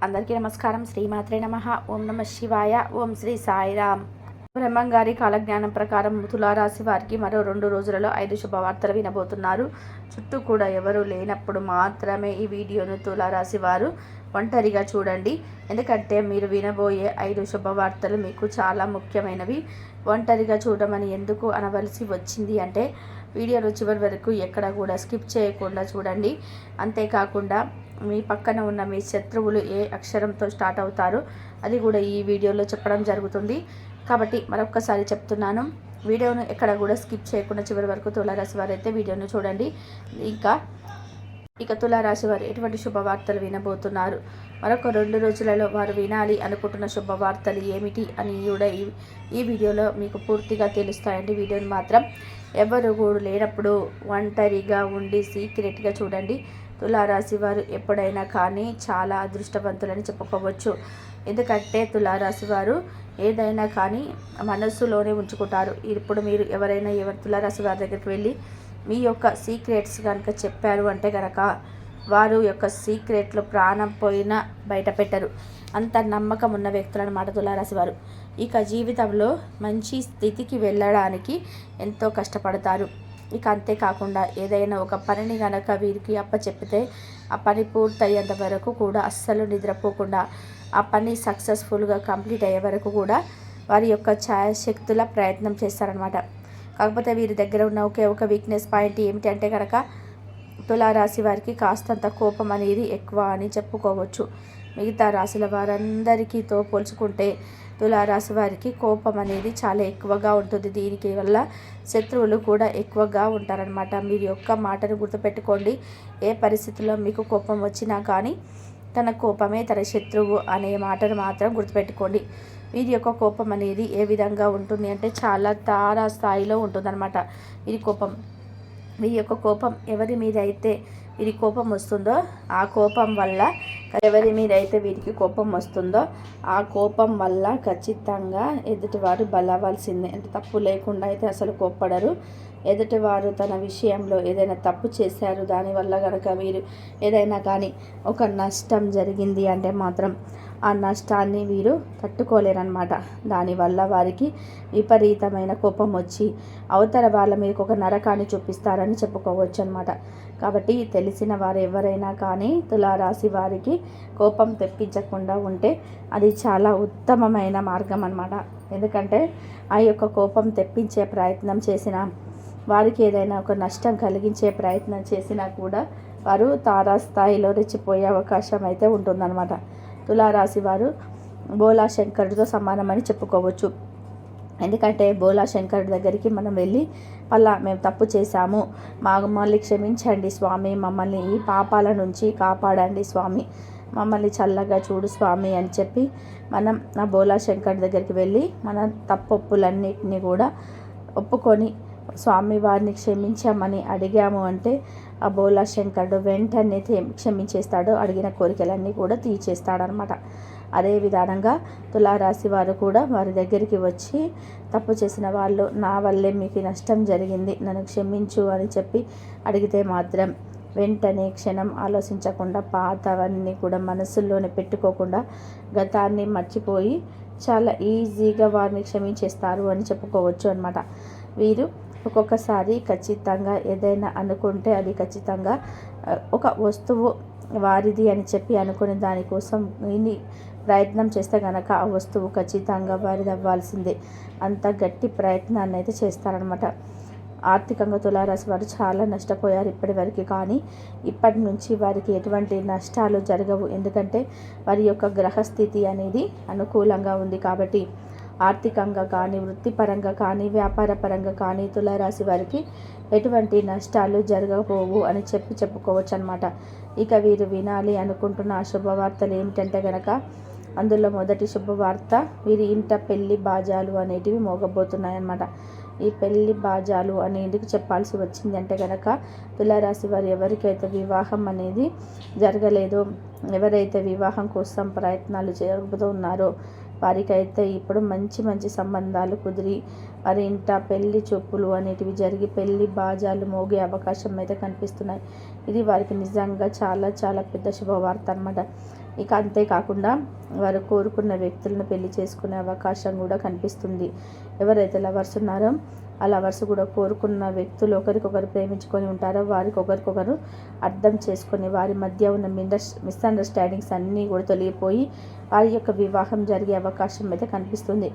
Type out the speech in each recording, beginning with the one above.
అందరికీ నమస్కారం. శ్రీమాత్రే నమః. ఓం నమ శివాయ. ఓం శ్రీ సాయిరామ్. బ్రహ్మంగారి కాలజ్ఞానం ప్రకారం తులారాశి వారికి మరో 2 రోజులలో 5 శుభవార్తలు వినబోతున్నారు. చుట్టూ కూడా ఎవరు లేనప్పుడు మాత్రమే ఈ వీడియోను తులారాశి వారు ఒంటరిగా చూడండి. ఎందుకంటే మీరు వినబోయే 5 శుభవార్తలు మీకు చాలా ముఖ్యమైనవి. ఒంటరిగా చూడమని ఎందుకు అనవలసి వచ్చింది అంటే వీడియోలో చివరి వరకు ఎక్కడ కూడా స్కిప్ చేయకుండా చూడండి. అంతేకాకుండా మీ పక్కన ఉన్న మీ శత్రువులు ఏ అక్షరంతో స్టార్ట్ అవుతారో అది కూడా ఈ వీడియోలో చెప్పడం జరుగుతుంది. కాబట్టి మరొక్కసారి చెప్తున్నాను, వీడియోను ఎక్కడ కూడా స్కిప్ చేయకుండా చివరి వరకు తులారాశి వారు అయితే వీడియోను చూడండి. ఇక తులారాశి వారు ఎటువంటి శుభవార్తలు వినబోతున్నారు, మరొక 2 రోజులలో వారు వినాలి అనుకుంటున్న శుభవార్తలు ఏమిటి అని కూడా ఈ వీడియోలో మీకు పూర్తిగా తెలుస్తాయండి. వీడియోని మాత్రం ఎవరు కూడా లేనప్పుడు ఒంటరిగా ఉండి సీక్రెట్గా చూడండి. తులారాశి వారు ఎప్పుడైనా కానీ చాలా అదృష్టవంతులని చెప్పుకోవచ్చు. ఎందుకంటే తులారాశి వారు ఏదైనా కానీ మనస్సులోనే ఉంచుకుంటారు. ఇప్పుడు మీరు ఎవరైనా తులారాశి వారి దగ్గరికి వెళ్ళి మీ యొక్క సీక్రెట్స్ కనుక చెప్పారు అంటే కనుక వారు యొక్క సీక్రెట్లు ప్రాణం పోయినా బయట పెట్టరు. అంత నమ్మకం ఉన్న వ్యక్తులు అన్నమాట తులారాశి వారు. ఇక జీవితంలో మంచి స్థితికి వెళ్ళడానికి ఎంతో కష్టపడతారు. ఇక అంతేకాకుండా ఏదైనా ఒక పనిని కనుక వీరికి అప్పచెప్పితే ఆ పని పూర్తయ్యేంత వరకు కూడా అస్సలు నిద్రపోకుండా ఆ పని సక్సెస్ఫుల్గా కంప్లీట్ అయ్యే వరకు కూడా వారి యొక్క ఛాయశక్తుల ప్రయత్నం చేస్తారనమాట. కాకపోతే వీరి దగ్గర ఉన్న ఒకే ఒక వీక్నెస్ పాయింట్ ఏమిటంటే కనుక తులారాశి వారికి కాస్తంత కోపం అనేది ఎక్కువ అని చెప్పుకోవచ్చు. మిగతా రాశుల వారందరికీతో పోల్చుకుంటే తులారాశి వారికి కోపం అనేది చాలా ఎక్కువగా ఉంటుంది. దీనికి వల్ల శత్రువులు కూడా ఎక్కువగా ఉంటారనమాట. మీరు యొక్క మాటను గుర్తుపెట్టుకోండి. ఏ పరిస్థితుల్లో మీకు కోపం వచ్చినా కానీ తన కోపమే తన శత్రువు అనే మాటను మాత్రం గుర్తుపెట్టుకోండి. వీరి యొక్క కోపం అనేది ఏ విధంగా ఉంటుంది అంటే చాలా తారా స్థాయిలో ఉంటుందన్నమాట. వీరి యొక్క కోపం ఎవరి మీద అయితే వీరి కోపం వస్తుందో ఆ కోపం వల్ల ఎవరి మీద అయితే వీరికి కోపం వస్తుందో ఆ కోపం వల్ల ఖచ్చితంగా ఎదుటివారు బలవలసిందే. అంటే తప్పు లేకుండా అయితే అసలు కోప్పడరు. ఎదుటివారు తన విషయంలో ఏదైనా తప్పు చేశారు, దానివల్ల కనుక వీరు ఏదైనా కానీ ఒక నష్టం జరిగింది అంటే మాత్రం ఆ నష్టాన్ని వీరు తట్టుకోలేరన్నమాట. దానివల్ల వారికి విపరీతమైన కోపం వచ్చి అవతల వాళ్ళ మీకు ఒక నరకాన్ని చూపిస్తారని చెప్పుకోవచ్చు అనమాట. కాబట్టి తెలిసిన వారు ఎవరైనా కానీ తులారాశి వారికి కోపం తెప్పించకుండా ఉంటే అది చాలా ఉత్తమమైన మార్గం అన్నమాట. ఎందుకంటే ఆ యొక్క కోపం తెప్పించే ప్రయత్నం చేసిన వారికి ఏదైనా ఒక నష్టం కలిగించే ప్రయత్నం చేసినా కూడా వారు తారాస్థాయిలో రెచ్చిపోయే అవకాశం అయితే ఉంటుందన్నమాట. తులారాశి వారు బోలా శంకరుడితో సమానమని చెప్పుకోవచ్చు. ఎందుకంటే బోలా శంకరుడి దగ్గరికి మనం వెళ్ళి మేము తప్పు చేశాము, మమ్మల్ని క్షమించండి స్వామి, మమ్మల్ని ఈ పాపాల నుంచి కాపాడండి స్వామి, మమ్మల్ని చల్లగా చూడు స్వామి అని చెప్పి మనం ఆ బోలా శంకరుడి దగ్గరికి వెళ్ళి మన తప్పొప్పులన్నిటినీ కూడా ఒప్పుకొని స్వామి వారిని క్షమించామని అడిగాము అంటే ఆ బోలా శంకరుడు వెంటనే క్షమించేస్తాడు. అడిగిన కోరికలన్నీ కూడా తీర్చేస్తాడనమాట. అదే విధానంగా తులారాశి వారు కూడా వారి దగ్గరికి వచ్చి తప్పు చేసిన వాళ్ళు నా వల్లే మీకు నష్టం జరిగింది, నన్ను క్షమించు అని చెప్పి అడిగితే మాత్రం వెంటనే క్షణం ఆలోచించకుండా పాతవన్నీ కూడా మనసుల్లోనే పెట్టుకోకుండా గతాన్ని మర్చిపోయి చాలా ఈజీగా వారిని క్షమించేస్తారు అని చెప్పుకోవచ్చు అనమాట. వీరు ఒక్కొక్కసారి ఖచ్చితంగా ఏదైనా అనుకుంటే అది ఖచ్చితంగా ఒక వస్తువు వారిది అని చెప్పి అనుకుని దానికోసం ప్రయత్నం చేస్తే కనుక ఆ వస్తువు ఖచ్చితంగా వారిది అవ్వాల్సిందే. అంత గట్టి ప్రయత్నాన్ని అయితే చేస్తారనమాట. ఆర్థికంగా తులారాశి వారు చాలా నష్టపోయారు ఇప్పటివరకు, కానీ ఇప్పటి నుంచి వారికి ఎటువంటి నష్టాలు జరగవు. ఎందుకంటే వారి యొక్క గ్రహస్థితి అనేది అనుకూలంగా ఉంది కాబట్టి ఆర్థికంగా కానీ వృత్తిపరంగా కానీ వ్యాపార పరంగా కానీ తులారాశి వారికి ఎటువంటి నష్టాలు జరగబోవు అని చెప్పుకోవచ్చు అనమాట. ఇక వీరు వినాలి అనుకుంటున్న ఆ శుభవార్తలు ఏమిటంటే కనుక అందులో మొదటి శుభవార్త, వీరి ఇంట పెళ్లి బాజాలు అనేటివి మోగబోతున్నాయన్నమాట. ఈ పెళ్లి బాజాలు అని ఎందుకు చెప్పాల్సి వచ్చింది అంటే కనుక తులారాశి వారు ఎవరికైతే వివాహం అనేది జరగలేదో, ఎవరైతే వివాహం కోసం ప్రయత్నాలు జరుపుతూ ఉన్నారో వారికైతే ఇప్పుడు మంచి మంచి సంబంధాలు కుదిరి వారి ఇంట పెళ్లి చూపులు అనేటివి జరిగి పెళ్లి బాజాలు మోగే అవకాశం అయితే కనిపిస్తున్నాయి. ఇది వారికి నిజంగా చాలా చాలా పెద్ద శుభవార్త అనమాట. ఇక అంతేకాకుండా వారు కోరుకున్న వ్యక్తులను పెళ్లి చేసుకునే అవకాశం కూడా కనిపిస్తుంది. ఎవరైతే లవర్స్ ఉన్నారో ఆ లవర్స్ కూడా కోరుకున్న వ్యక్తులు ఒకరికొకరు ప్రేమించుకొని ఉంటారో వారికి ఒకరికొకరు అర్థం చేసుకొని వారి మధ్య ఉన్న మిస్అండర్స్టాండింగ్స్ అన్నీ కూడా తొలగిపోయి వారి యొక్క వివాహం జరిగే అవకాశం అయితే కనిపిస్తుంది.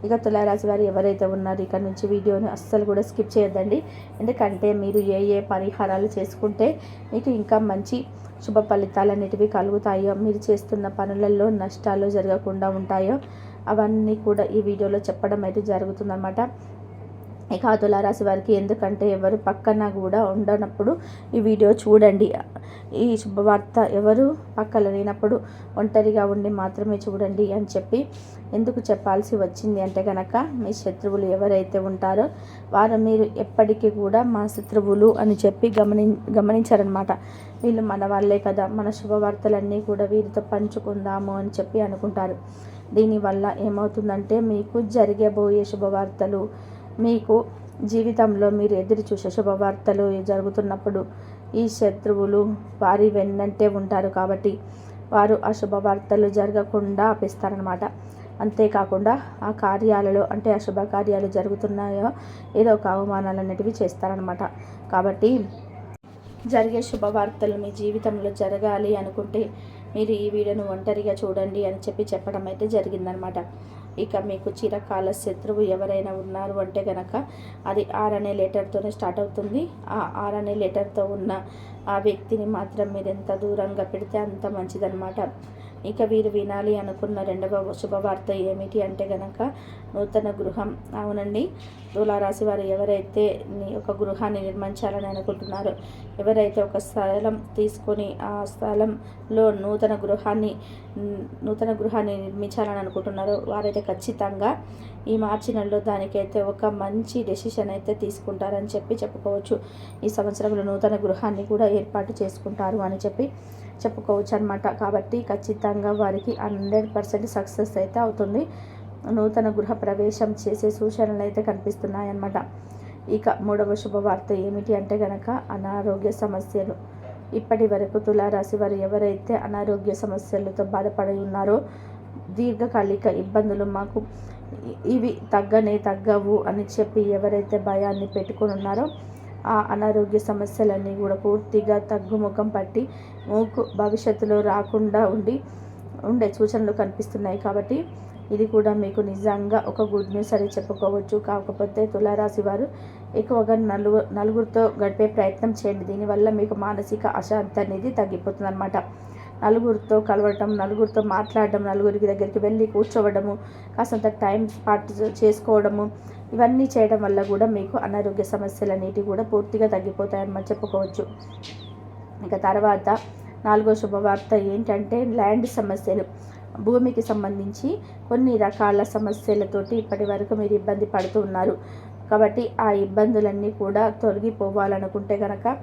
ఇక తులారాశి వారు ఎవరైతే ఉన్నారో ఇక్కడ నుంచి వీడియోని అస్సలు కూడా స్కిప్ చేయొద్దండి. ఎందుకంటే మీరు ఏ పరిహారాలు చేసుకుంటే మీకు ఇంకా మంచి శుభ ఫలితాలు అనేటివి కలుగుతాయో, మీరు చేస్తున్న పనులలో నష్టాలు జరగకుండా ఉంటాయో అవన్నీ కూడా ఈ వీడియోలో చెప్పడం అయితే జరుగుతుందన్నమాట. ఇక తులారాశి వారికి ఎందుకంటే ఎవరు పక్కన కూడా ఉండనప్పుడు ఈ వీడియో చూడండి. ఈ శుభవార్త ఎవరు పక్కన లేనప్పుడు ఒంటరిగా ఉండి మాత్రమే చూడండి అని చెప్పి ఎందుకు చెప్పాల్సి వచ్చింది అంటే కనుక, మీ శత్రువులు ఎవరైతే ఉంటారో వారు మీరు ఎప్పటికీ కూడా మా శత్రువులు అని చెప్పి గమనించారనమాట. వీళ్ళు మన వాళ్ళే కదా, మన శుభవార్తలన్నీ కూడా వీరితో పంచుకుందాము అని చెప్పి అనుకుంటారు. దీనివల్ల ఏమవుతుందంటే మీకు జరగబోయే శుభవార్తలు, మీకు జీవితంలో మీరు ఎదురు చూసే శుభవార్తలు జరుగుతున్నప్పుడు ఈ శత్రువులు వారి వెన్నంటే ఉంటారు కాబట్టి వారు ఆ శుభవార్తలు జరగకుండా ఆపేస్తారనమాట. అంతేకాకుండా ఆ కార్యాలలో అంటే ఆ శుభకార్యాలు జరుగుతున్నాయో ఏదో ఒక అవమానాలు అనేటివి చేస్తారనమాట. కాబట్టి జరిగే శుభవార్తలు మీ జీవితంలో జరగాలి అనుకుంటే మీరు ఈ వీడియోను ఒంటరిగా చూడండి అని చెప్పడం అయితే జరిగిందనమాట. ఇక మీకు చిరకాల శత్రువు ఎవరైనా ఉన్నారు అంటే కనుక అది ఆర్ అనే లెటర్తోనే స్టార్ట్ అవుతుంది. ఆ ఆర్ అనే లెటర్తో ఉన్న ఆ వ్యక్తిని మాత్రం మీరు ఎంత దూరంగా పెడితే అంత మంచిదన్నమాట. ఇక వీరు వినాలి అనుకున్న రెండవ శుభవార్త ఏమిటి అంటే కనుక నూతన గృహం. అవునండి, తులారాశి వారు ఎవరైతే ఒక గృహాన్ని నిర్మించాలని అనుకుంటున్నారో, ఎవరైతే ఒక స్థలం తీసుకొని ఆ స్థలంలో నూతన గృహాన్ని నిర్మించాలని అనుకుంటున్నారో వారైతే ఖచ్చితంగా ఈ మార్చి నెలలో దానికైతే ఒక మంచి డెసిషన్ అయితే తీసుకుంటారని చెప్పుకోవచ్చు. ఈ సంవత్సరంలో నూతన గృహాన్ని కూడా ఏర్పాటు చేసుకుంటారు అని చెప్పుకోవచ్చు అనమాట. కాబట్టి ఖచ్చితంగా వారికి 100% సక్సెస్ అయితే అవుతుంది. నూతన గృహ ప్రవేశం చేసే సూచనలు అయితే కనిపిస్తున్నాయన్నమాట. ఇక మూడవ శుభవార్త ఏమిటి అంటే కనుక అనారోగ్య సమస్యలు. ఇప్పటి వరకు తులారాశి వారు ఎవరైతే అనారోగ్య సమస్యలతో బాధపడి ఉన్నారో, దీర్ఘకాలిక ఇబ్బందులు మాకు ఇవి తగ్గవు అని చెప్పి ఎవరైతే భయాన్ని పెట్టుకొని ఉన్నారో ఆ అనారోగ్య సమస్యలన్నీ కూడా పూర్తిగా తగ్గుముఖం పట్టి భవిష్యత్తులో రాకుండా ఉండే సూచనలు కనిపిస్తున్నాయి. కాబట్టి ఇది కూడా మీకు నిజంగా ఒక గుడ్ న్యూస్ అని చెప్పుకోవచ్చు. కాకపోతే తులారాశి వారు ఎక్కువగా నలుగురితో గడిపే ప్రయత్నం చేయండి. దీనివల్ల మీకు మానసిక అశాంతి అనేది తగ్గిపోతుంది అనమాట. నలుగురితో కలవటం, నలుగురితో మాట్లాడడం, నలుగురికి దగ్గరికి వెళ్ళి కూర్చోవడము, కాసంత టైం స్పాట్ చేసుకోవడము, ఇవన్నీ చేయడం వల్ల కూడా మీకు అనారోగ్య సమస్యలు అనేటివి కూడా పూర్తిగా తగ్గిపోతాయని చెప్పుకోవచ్చు. ఇక తర్వాత నాలుగో శుభవార్త ఏంటంటే ల్యాండ్ సమస్యలు. భూమికి సంబంధించి కొన్ని రకాల సమస్యలతోటి ఇప్పటి వరకు మీరు ఇబ్బంది పడుతూ ఉన్నారు. కాబట్టి ఆ ఇబ్బందులన్నీ కూడా తొలగిపోవాలనుకుంటే కనుక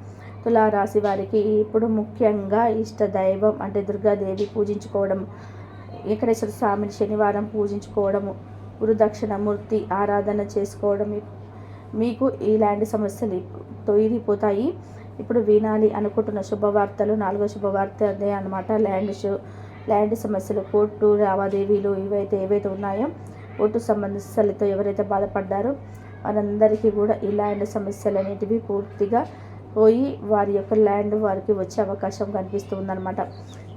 తులారాశి వారికి ఇప్పుడు ముఖ్యంగా ఇష్ట దైవం అంటే దుర్గాదేవి పూజించుకోవడం, వెంకటేశ్వర స్వామిని శనివారం పూజించుకోవడము, గురుదక్షిణమూర్తి ఆరాధన చేసుకోవడం మీకు ఈ ల్యాండ్ సమస్యలు తొలగిపోతాయి. ఇప్పుడు వినాలి అనుకుంటున్న శుభవార్తలు నాలుగో శుభవార్త అదే అనమాట. ల్యాండ్ సమస్యలు, కోర్టు లావాదేవీలు ఏవైతే ఉన్నాయో, కోర్టు సమస్యలతో ఎవరైతే బాధపడ్డారో వారందరికీ కూడా ఈ ల్యాండ్ సమస్యలు అనేటివి పూర్తిగా పోయి వారి యొక్క ల్యాండ్ వారికి వచ్చే అవకాశం కనిపిస్తూ ఉందన్నమాట.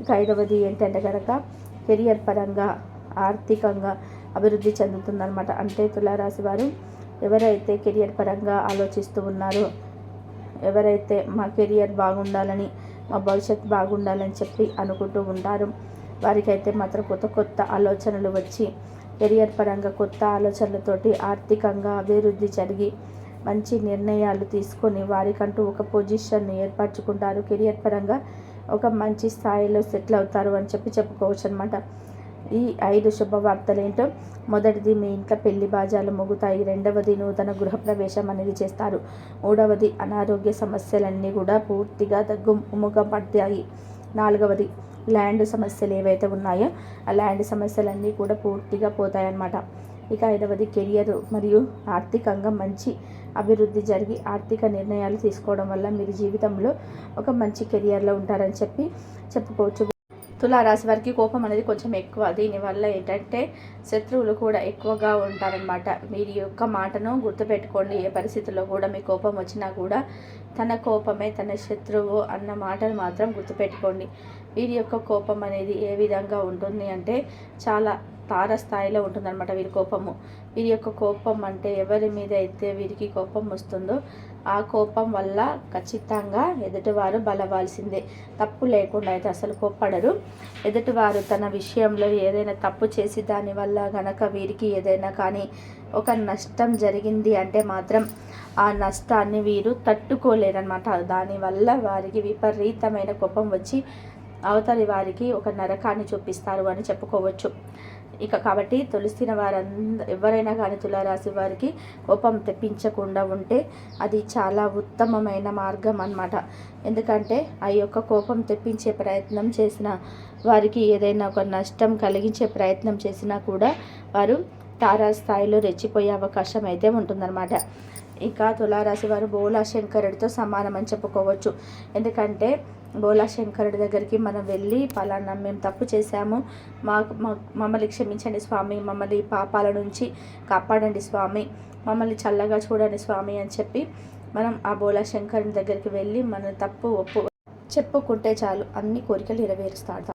ఇక ఐదవది ఏంటంటే కనుక కెరియర్ పరంగా ఆర్థికంగా అభివృద్ధి చెందుతుందన్నమాట. అంటే తులారాశి వారు ఎవరైతే కెరియర్ పరంగా ఆలోచిస్తూ ఉన్నారో, ఎవరైతే మా కెరియర్ బాగుండాలని, మా భవిష్యత్తు బాగుండాలని చెప్పి అనుకుంటూ ఉంటారు, వారికైతే మాత్రం కొత్త ఆలోచనలు వచ్చి కెరియర్ పరంగా కొత్త ఆలోచనలతోటి ఆర్థికంగా అభివృద్ధి జరిగి మంచి నిర్ణయాలు తీసుకొని వారికంటూ ఒక పొజిషన్ని ఏర్పరచుకుంటారు. కెరియర్ పరంగా ఒక మంచి స్థాయిలో సెటిల్ అవుతారు అని చెప్పుకోవచ్చు అనమాట. ఈ 5 శుభవార్తలు ఏంటో, మొదటిది మీ ఇంట్లో పెళ్లి బాజాలు మోగుతాయి. రెండవది నూతన గృహప్రవేశం అనేది చేస్తారు. మూడవది అనారోగ్య సమస్యలన్నీ కూడా పూర్తిగా తగ్గుముఖం పడతాయి. నాలుగవది ల్యాండ్ సమస్యలు ఏవైతే ఉన్నాయో ఆ ల్యాండ్ సమస్యలన్నీ కూడా పూర్తిగా పోతాయన్నమాట. ఇక ఐదవది కెరియర్ మరియు ఆర్థికంగా మంచి అభివృద్ధి జరిగి ఆర్థిక నిర్ణయాలు తీసుకోవడం వల్ల మీరు జీవితంలో ఒక మంచి కెరియర్లో ఉంటారని చెప్పుకోవచ్చు. తులారాశి వారికి కోపం అనేది కొంచెం ఎక్కువ. దీనివల్ల ఏంటంటే శత్రువులు కూడా ఎక్కువగా ఉంటారనమాట. మీరు యొక్క మాటను గుర్తుపెట్టుకోండి. ఏ పరిస్థితుల్లో కూడా మీ కోపం వచ్చినా కూడా తన కోపమే తన శత్రువు అన్న మాటను మాత్రం గుర్తుపెట్టుకోండి. వీరి యొక్క కోపం అనేది ఏ విధంగా ఉంటుంది అంటే చాలా తారస్థాయిలో ఉంటుందన్నమాట వీరి కోపము. వీరి యొక్క కోపం అంటే ఎవరి మీద అయితే వీరికి కోపం వస్తుందో ఆ కోపం వల్ల ఖచ్చితంగా ఎదుటివారు బలవాల్సిందే. తప్పు లేకుండా అయితే అసలు కోప్పడరు. ఎదుటివారు తన విషయంలో ఏదైనా తప్పు చేసి దానివల్ల గనక వీరికి ఏదైనా కానీ ఒక నష్టం జరిగింది అంటే మాత్రం ఆ నష్టాన్ని వీరు తట్టుకోలేరన్నమాట. దానివల్ల వారికి విపరీతమైన కోపం వచ్చి అవతలి వారికి ఒక నరకాన్ని చూపిస్తారు అని చెప్పుకోవచ్చు. ఇక కాబట్టి తులసిన ఎవరైనా కానీ తులారాశి వారికి కోపం తెప్పించకుండా ఉంటే అది చాలా ఉత్తమమైన మార్గం అన్నమాట. ఎందుకంటే ఆ యొక్క కోపం తెప్పించే ప్రయత్నం చేసిన వారికి ఏదైనా ఒక నష్టం కలిగించే ప్రయత్నం చేసినా కూడా వారు తారాస్థాయిలో రెచ్చిపోయే అవకాశం అయితే ఉంటుందన్నమాట. ఇంకా తులారాశి వారు బోలా శంకరుడితో సమానం అని చెప్పుకోవచ్చు. ఎందుకంటే బోలా శంకరుడి దగ్గరికి మనం వెళ్ళి పలానా మేము తప్పు చేశాము, మమ్మల్ని క్షమించండి స్వామి, మమ్మల్ని పాపాల నుంచి కాపాడండి స్వామి, మమ్మల్ని చల్లగా చూడండి స్వామి అని చెప్పి మనం ఆ బోలా శంకరుని దగ్గరికి వెళ్ళి మన తప్పు ఒప్పు చెప్పుకుంటే చాలు, అన్ని కోరికలు నెరవేరుస్తాడు.